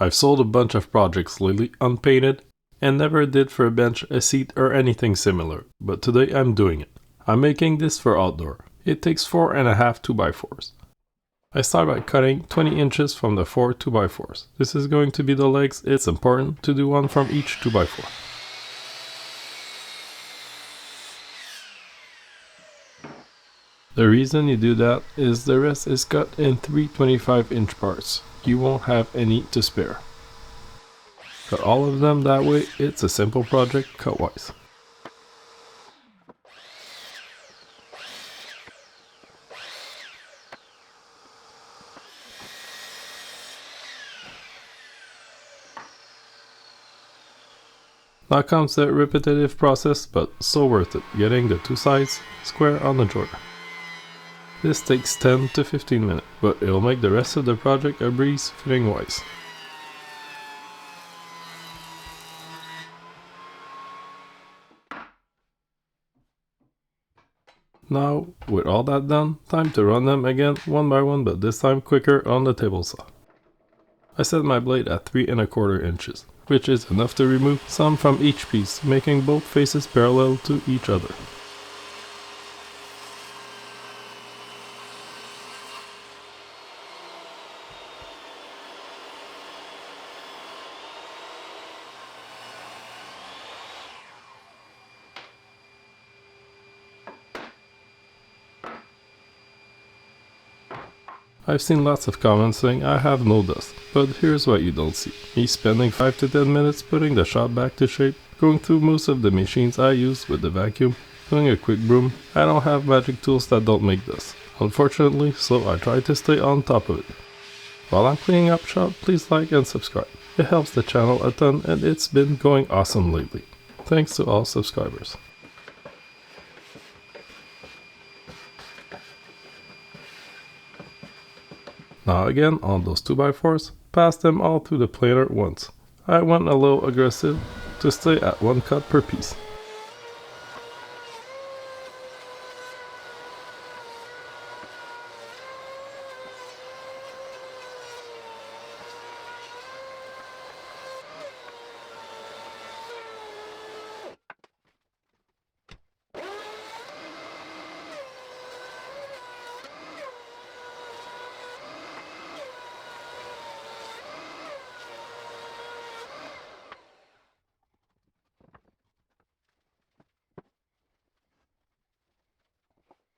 I've sold a bunch of projects lately unpainted and never did for a bench, a seat or anything similar, but today I'm doing it. I'm making this for outdoor. It takes 4.5 2x4s. I start by cutting 20 inches from the 4 2x4s. This is going to be the legs. It's important to do one from each 2x4. The reason you do that is the rest is cut in 3 25-inch parts. You won't have any to spare. Cut all of them that way. It's a simple project cut-wise. Now comes the repetitive process, but so worth it, getting the two sides square on the joiner. This takes 10 to 15 minutes, but it'll make the rest of the project a breeze fitting wise. Now, with all that done, time to run them again one by one, but this time quicker on the table saw. I set my blade at 3.25 inches, which is enough to remove some from each piece, making both faces parallel to each other. I've seen lots of comments saying I have no dust, but here's what you don't see. Me spending 5 to 10 minutes putting the shop back to shape, going through most of the machines I use with the vacuum, doing a quick broom. I don't have magic tools that don't make dust, unfortunately, so I try to stay on top of it. While I'm cleaning up shop, please like and subscribe. It helps the channel a ton and it's been going awesome lately. Thanks to all subscribers. Now again, on those 2x4s, pass them all through the planer once. I went a little aggressive to stay at 1 cut per piece.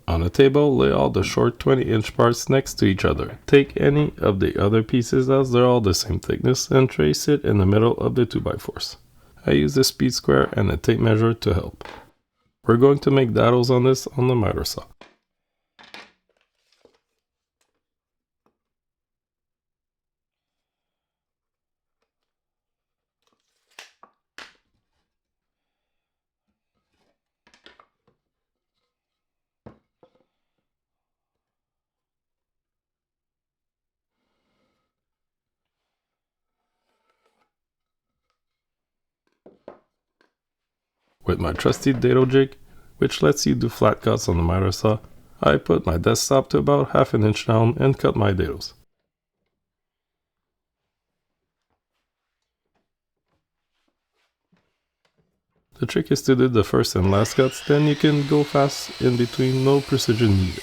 On a table, lay all the short 20-inch parts next to each other. Take any of the other pieces as they're all the same thickness and trace it in the middle of the 2x4s. I use a speed square and a tape measure to help. We're going to make dados on this on the miter saw. With my trusty dado jig, which lets you do flat cuts on the miter saw, I put my desktop to about 1/2 inch down and cut my dados. The trick is to do the first and last cuts, then you can go fast in between, no precision needed.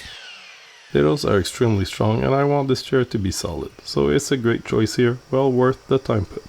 Dados are extremely strong and I want this chair to be solid, so it's a great choice here, well worth the time put.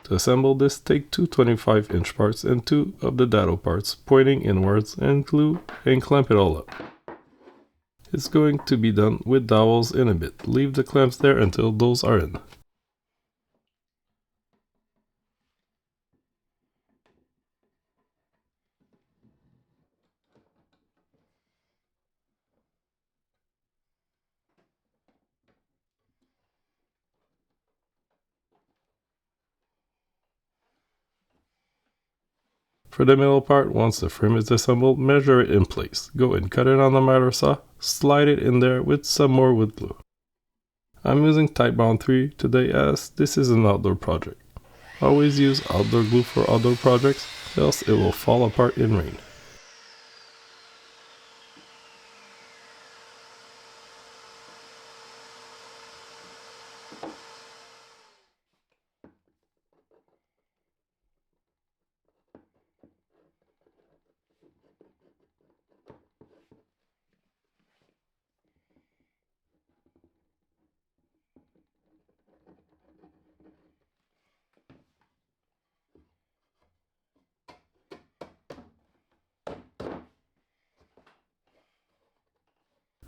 To assemble this, take two 25-inch parts and two of the dado parts, pointing inwards, and glue and clamp it all up. It's going to be done with dowels in a bit. Leave the clamps there until those are in. For the middle part, once the frame is assembled, measure it in place. Go and cut it on the miter saw, slide it in there with some more wood glue. I'm using Titebond 3 today as this is an outdoor project. Always use outdoor glue for outdoor projects, else it will fall apart in rain.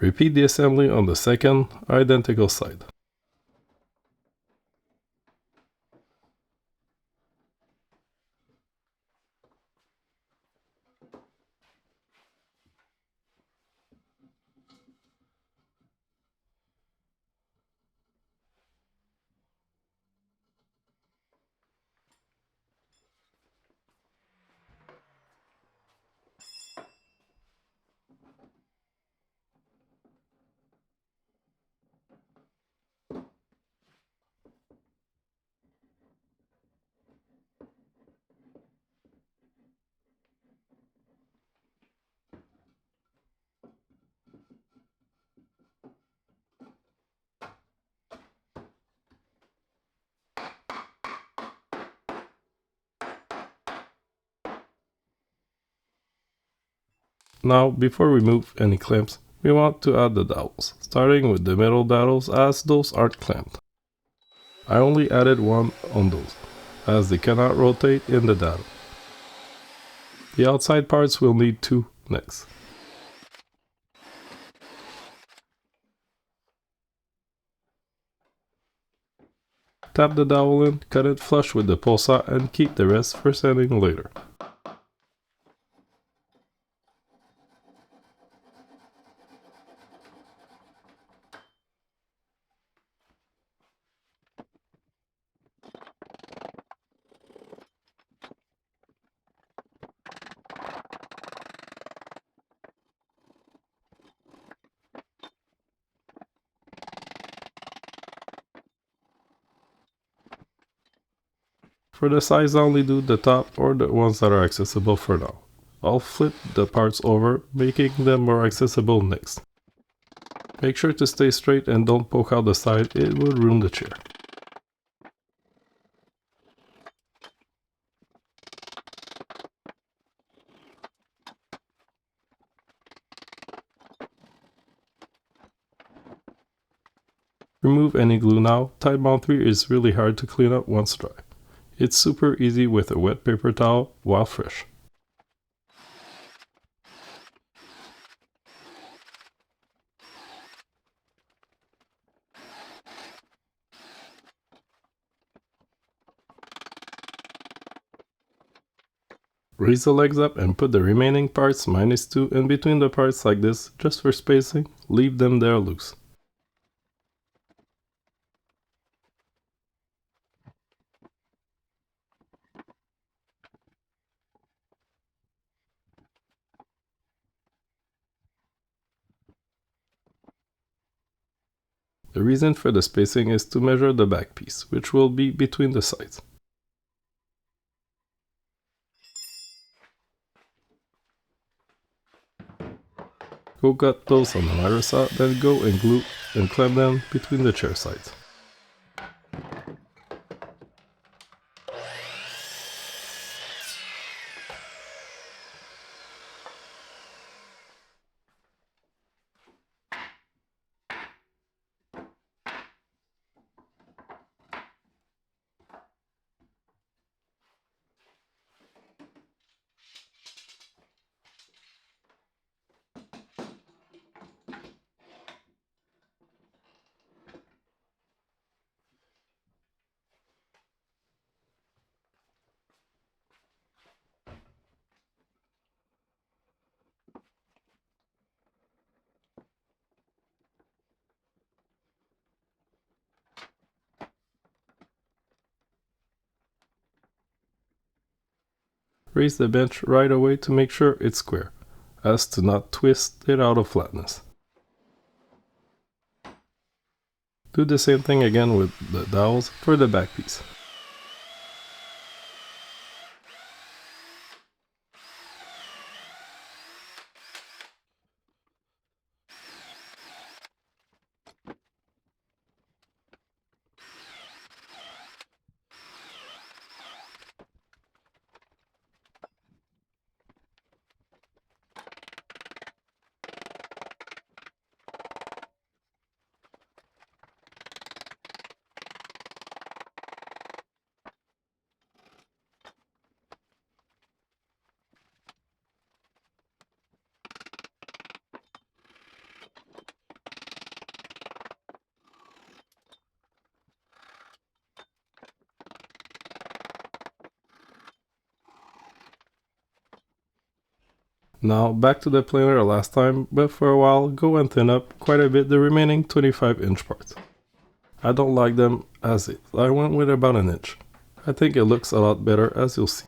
Repeat the assembly on the second, identical side. Now, before we remove any clamps, we want to add the dowels, starting with the middle dowels as those aren't clamped. I only added one on those, as they cannot rotate in the dado. The outside parts will need two next. Tap the dowel in, cut it flush with the pole saw and keep the rest for sanding later. For the sides, I only do the top or the ones that are accessible for now. I'll flip the parts over, making them more accessible next. Make sure to stay straight and don't poke out the side, it would ruin the chair. Remove any glue now. Titebond 3 is really hard to clean up once dry. It's super easy with a wet paper towel while fresh. Raise the legs up and put the remaining parts -2 in between the parts like this, just for spacing. Leave them there loose. The reason for the spacing is to measure the back piece, which will be between the sides. Go cut those on the miter saw, then go and glue and clamp them between the chair sides. Raise the bench right away to make sure it's square, as to not twist it out of flatness. Do the same thing again with the dowels for the back piece. Now back to the planer last time, but for a while go and thin up quite a bit the remaining 25-inch parts. I don't like them as is, I went with about an inch. I think it looks a lot better, as you'll see.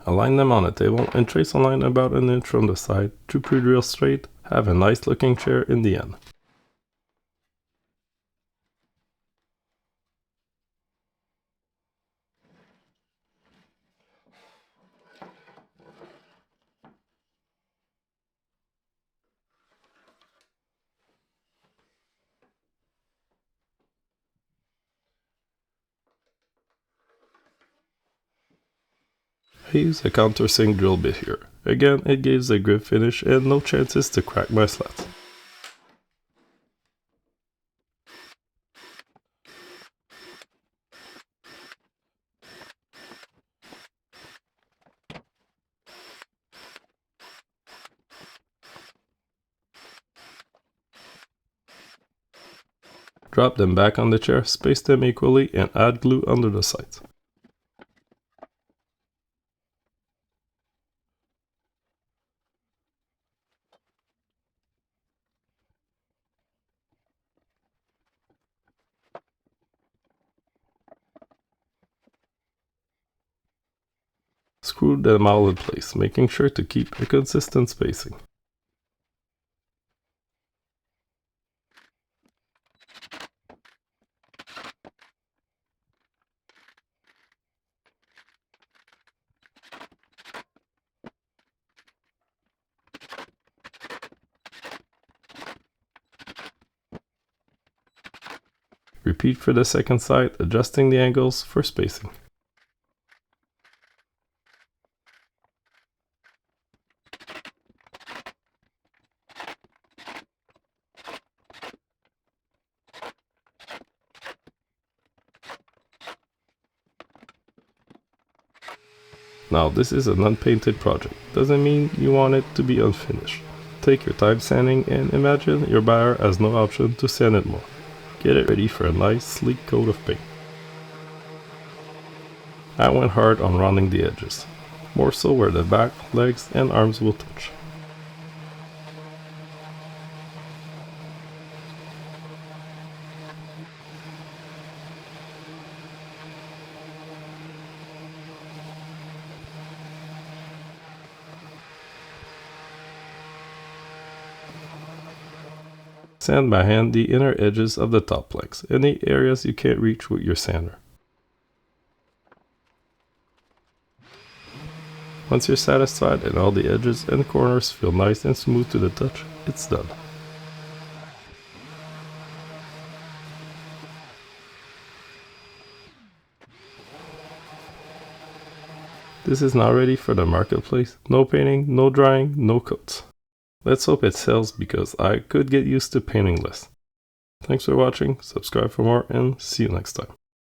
Align them on a table and trace a line about an inch from the side to pre-drill straight, have a nice looking chair in the end. I use a countersink drill bit here. Again, it gives a grip finish and no chances to crack my slats. Drop them back on the chair, space them equally, and add glue under the sides. Screw them all in place, making sure to keep a consistent spacing. Repeat for the second side, adjusting the angles for spacing. Now this is an unpainted project, doesn't mean you want it to be unfinished. Take your time sanding and imagine your buyer has no option to sand it more. Get it ready for a nice sleek coat of paint. I went hard on rounding the edges, more so where the back, legs and arms will touch. Sand by hand the inner edges of the top planks, any areas you can't reach with your sander. Once you're satisfied and all the edges and corners feel nice and smooth to the touch, it's done. This is now ready for the marketplace. No painting, no drying, no coats. Let's hope it sells because I could get used to painting less. Thanks for watching, subscribe for more, and see you next time.